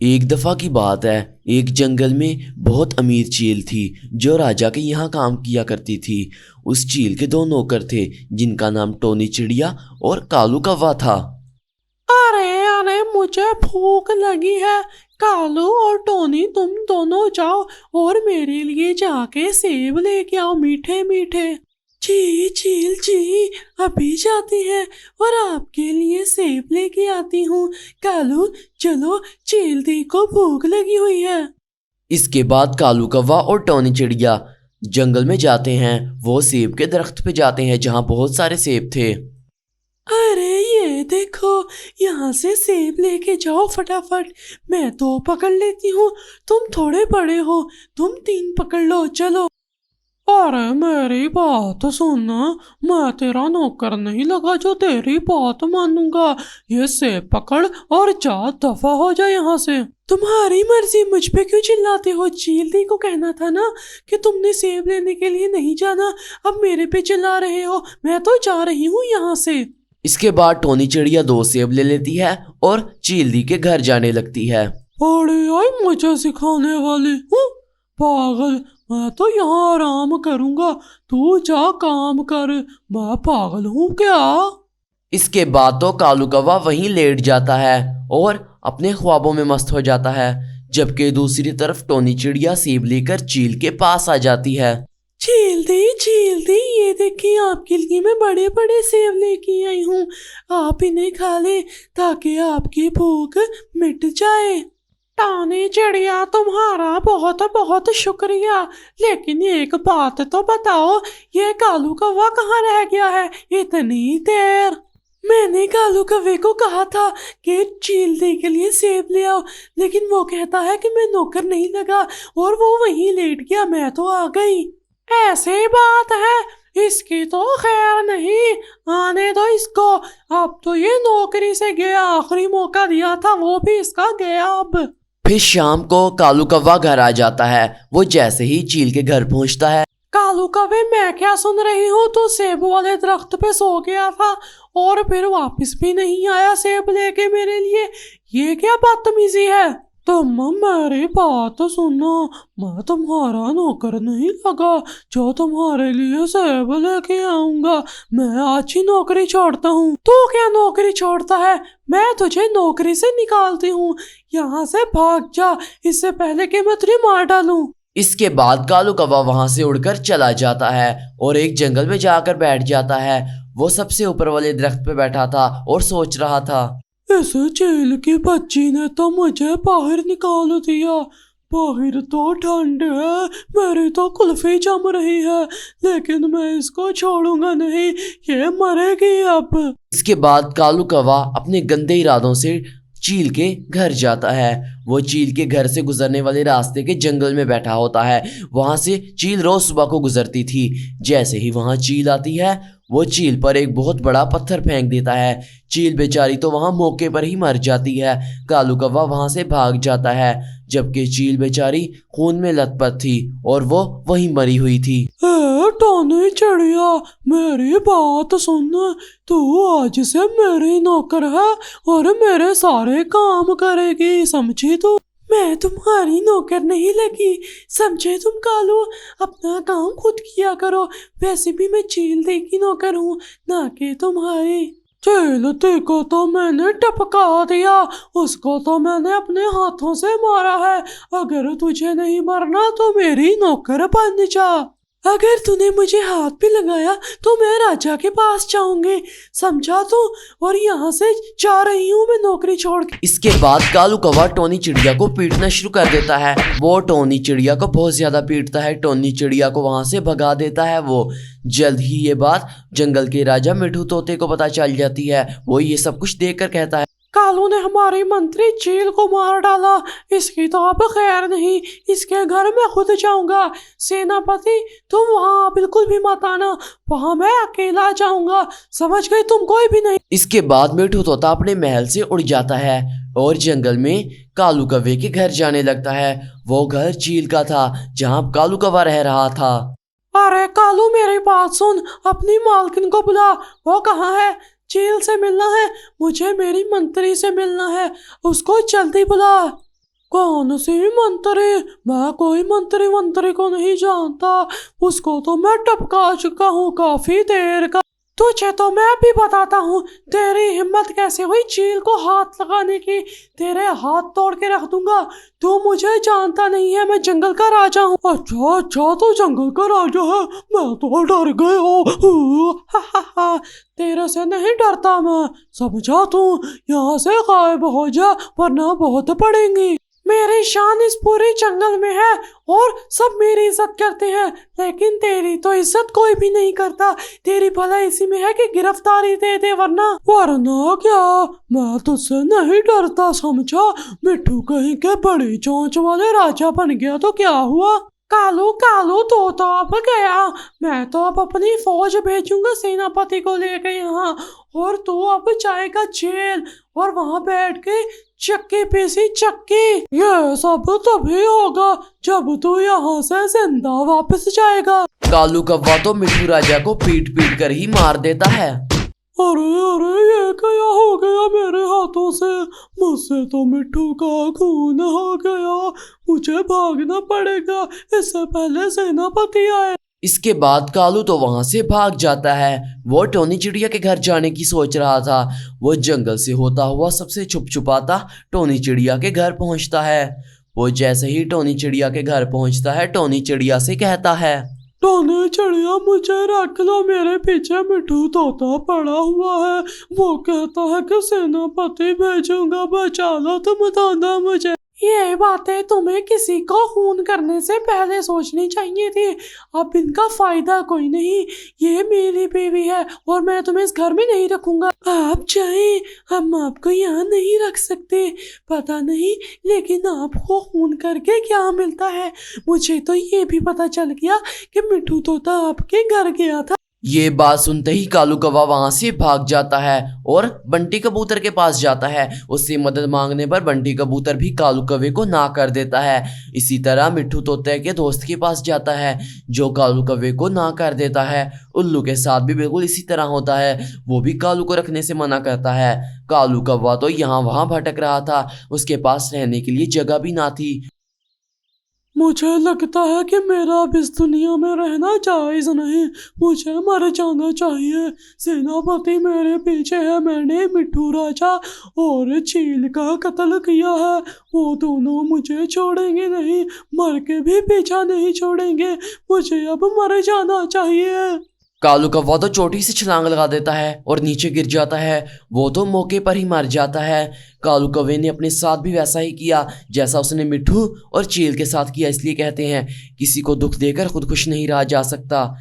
एक दफ़ा की बात है, एक जंगल में बहुत अमीर चील थी जो राजा के यहाँ काम किया करती थी। उस चील के दो नौकर थे जिनका नाम टोनी चिड़िया और कालू कौवा था। अरे अरे मुझे भूख लगी है। कालू और टोनी तुम दोनों जाओ और मेरे लिए जाके सेब लेके आओ मीठे मीठे। जी चील जी, अभी जाती है और आपके लिए सेब लेके आती हूँ। कालू चलो, चील दी को भूख लगी हुई है। इसके बाद कालू कौवा और टोनी चिड़िया जंगल में जाते हैं। वो सेब के दरख्त पे जाते हैं जहाँ बहुत सारे सेब थे। अरे ये देखो, यहाँ से सेब लेके जाओ फटाफट। मैं 2 पकड़ लेती हूँ, तुम थोड़े बड़े हो, तुम 3 पकड़ लो चलो। अरे मेरी बात सुन, मैं तेरा नौकर नहीं लगा जो तेरी बात मानूंगा। ये सेब पकड़ और जा, दफा हो जा यहाँ से। तुम्हारी मर्जी, मुझ पे क्यों चिल्लाते हो? चील दी को कहना था ना कि तुमने सेब लेने के लिए नहीं जाना, अब मेरे पे चिल्ला रहे हो। मैं तो जा रही हूँ यहाँ से। इसके बाद टोनी चिड़िया 2 सेब ले लेती है और चील के घर जाने लगती है। अरे आई मुझे सिखाने वाली हूँ, पागल। मैं तो यहाँ आराम करूँगा, तू जा काम कर। मैं पागल हूँ क्या? इसके बाद तो कालू कौवा वहीं लेट जाता है और अपने ख्वाबों में मस्त हो जाता है, जबकि दूसरी तरफ टोनी चिड़िया सेब लेकर चील के पास आ जाती है। झील दी, ये देखिए आपके लिए मैं बड़े बड़े सेब लेके आई हूँ। आप इन्हें खा ले ताकि आपकी भूख मिट जाए। टोनी चिड़िया तुम्हारा बहुत बहुत शुक्रिया, लेकिन एक बात तो बताओ, ये कालू कौवा कहाँ रह गया है इतनी देर? मैंने कालू कौवे को कहा था कि चील दी के लिए सेब ले आओ, लेकिन वो कहता है कि मैं नौकर नहीं लगा और वो वहीं लेट गया। मैं तो आ गई। ऐसी बात है, इसकी तो खैर नहीं, आने दो इसको। अब तो ये नौकरी से गया, आखिरी मौका दिया था वो भी इसका गया अब। फिर शाम को कालू कौवा घर आ जाता है। वो जैसे ही चील के घर पहुंचता है, कालू कौवे मैं क्या सुन रही हूँ, तू सेब वाले दरख्त पे सो गया था और फिर वापस भी नहीं आया सेब लेके मेरे लिए। ये क्या बदतमीजी है? तुम मेरी बात सुनो, मैं तुम्हारा नौकर नहीं लगा जो तुम्हारे लिए सेब लेके आऊंगा। मैं आज ही नौकरी छोड़ता हूँ। तू क्या नौकरी छोड़ता है? मैं तुझे नौकरी से निकालती हूँ। यहाँ से भाग जा, इससे पहले कि मैं तुझे मार डालूं। इसके बाद कालू कौवा वहां से उड़कर चला जाता है और एक जंगल में जाकर बैठ जाता है। वो सबसे ऊपर वाले दरख्त पे बैठा था और सोच रहा था। इस चील की बच्ची ने तो मुझे बाहर निकाल दिया। बाहर तो ठंड है, मेरी तो कुल्फी जम रही है, लेकिन मैं इसको छोड़ूंगा नहीं, ये मरेगी अब। इसके बाद कालू कौवा अपने गंदे इरादों से चील के घर जाता है। वो चील के घर से गुजरने वाले रास्ते के जंगल में बैठा होता है। वहां से चील रोज सुबह को गुजरती थी। जैसे ही वहां चील आती है, वो चील पर एक बहुत बड़ा पत्थर फेंक देता है। चील बेचारी तो वहां मौके पर ही मर जाती है। कालू कौवा वहां से भाग जाता है, जबकि चील बेचारी खून में लथपथ थी और वो वहीं मरी हुई थी। टोनी चिड़िया, मेरी बात सुन, तू आज से मेरी नौकर है और मेरे सारे काम करेगी, समझी तू? मैं तुम्हारी नौकर नहीं लगी, समझे तुम कालू? अपना काम खुद किया करो। वैसे भी मैं चील दी की नौकर हूँ, ना कि तुम्हारी। चील दी को तो मैंने टपका दिया, उसको तो मैंने अपने हाथों से मारा है। अगर तुझे नहीं मरना तो मेरी नौकर बन जा। अगर तूने मुझे हाथ भी लगाया तो मैं राजा के पास जाऊंगी, समझा तू? और यहाँ से जा रही हूँ मैं नौकरी छोड़ के। इसके बाद कालू कौवा टोनी चिड़िया को पीटना शुरू कर देता है। वो टोनी चिड़िया को बहुत ज्यादा पीटता है। टोनी चिड़िया को वहां से भगा देता है। वो जल्द ही ये बात जंगल के राजा मिठू तोते को पता चल जाती है। वो ये सब कुछ देखकर कहता है, कालू ने हमारे मंत्री चील को मार डाला, इसकी तो अब खैर नहीं, इसके घर में खुद जाऊंगा। सेनापति तुम वहाँ बिल्कुल भी मत आना, वहाँ मैं अकेला जाऊंगा, समझ गई तुम? कोई भी नहीं। इसके बाद मिठू तोता अपने महल से उड़ जाता है और जंगल में कालू कौवे के घर जाने लगता है। वो घर चील का था जहाँ कालू कौवा रह रहा था। अरे कालू मेरी बात सुन, अपनी मालकिन को बुला। वो कहाँ है? चील से मिलना है मुझे, मेरी मंत्री से मिलना है, उसको जल्दी बुला। कौन सी मंत्री? मैं कोई मंत्री को नहीं जानता, उसको तो मैं टपका चुका हूँ काफी देर का। तुझे तो मैं भी बताता हूँ, तेरी हिम्मत कैसे हुई चील को हाथ लगाने की, तेरे हाथ तोड़ के रख दूंगा। तू मुझे जानता नहीं है, मैं जंगल का राजा हूँ। अच्छा अच्छा, तो जंगल का राजा है, मैं तो डर गया। तेरे से नहीं डरता मैं, समझा तू? यहाँ से गायब हो जा वरना बहुत पड़ेंगी। मेरी शान इस पूरे जंगल में है और सब मेरी इज्जत करते हैं, लेकिन तेरी तो इज्जत कोई भी नहीं करता। तेरी भला इसी में है कि गिरफ्तारी दे दे, वरना क्या? मैं तुझसे नहीं डरता, समझा? मिट्ठू कहीं के बड़ी चोंच वाले राजा बन गया तो क्या हुआ? कालू कालू तो अब गया, मैं तो अब अपनी फौज भेजूंगा सेनापति को लेकर यहाँ, और तू अब जाएगा जेल और वहां बैठ के चक्की पीसी चक्की। ये सब तभी होगा जब तू यहाँ से जिंदा वापस जाएगा। कालू कौवा तो मिट्ठू राजा को पीट पीट कर ही मार देता है। अरे अरे, ये क्या हो गया मेरे हाथों से? मुझसे तो मिट्ठू का खून हो गया, मुझे भागना पड़ेगा, इससे पहले सेनापति आए। इसके बाद कालू तो वहां से भाग जाता है। वो टोनी चिड़िया के घर जाने की सोच रहा था। वो जंगल से होता हुआ सबसे छुप छुपाता टोनी चिड़िया के घर पहुंचता है। वो जैसे ही टोनी चिड़िया के घर पहुंचता है, टोनी चिड़िया से कहता है, टोनी चिड़िया मुझे रख लो, मेरे पीछे मिट्ठू तोता पड़ा हुआ है, वो कहता है कि सेनापति भेजूंगा, बचा लो तुम दोनों मुझे। ये बातें तुम्हें किसी को खून करने से पहले सोचनी चाहिए थी, अब इनका फायदा कोई नहीं। ये मेरी बेबी है और मैं तुम्हें इस घर में नहीं रखूंगा। आप चाहें, हम आपको यहाँ नहीं रख सकते, पता नहीं, लेकिन आपको खून करके क्या मिलता है? मुझे तो ये भी पता चल गया कि मिट्ठू तोता आपके घर गया था। ये बात सुनते ही कालू कौवा वहां से भाग जाता है और बंटी कबूतर के पास जाता है। उससे मदद मांगने पर बंटी कबूतर भी कालू कौवे को ना कर देता है। इसी तरह मिट्ठू तोते के दोस्त के पास जाता है जो कालू कौवे को ना कर देता है। उल्लू के साथ भी बिल्कुल इसी तरह होता है, वो भी कालू को रखने से मना करता है। कालू कौवा तो यहाँ वहां भटक रहा था, उसके पास रहने के लिए जगह भी ना थी। मुझे लगता है कि मेरा अब इस दुनिया में रहना जायज नहीं, मुझे मर जाना चाहिए। सेनापति मेरे पीछे है, मैंने मिट्ठू राजा और चील का कत्ल किया है, वो दोनों मुझे छोड़ेंगे नहीं, मर के भी पीछा नहीं छोड़ेंगे, मुझे अब मर जाना चाहिए। कालू कौवा तो चोटी से छलांग लगा देता है और नीचे गिर जाता है। वो तो मौके पर ही मर जाता है। कालू कौवे ने अपने साथ भी वैसा ही किया जैसा उसने मिट्ठू और चील के साथ किया। इसलिए कहते हैं किसी को दुख देकर खुद खुश नहीं रहा जा सकता।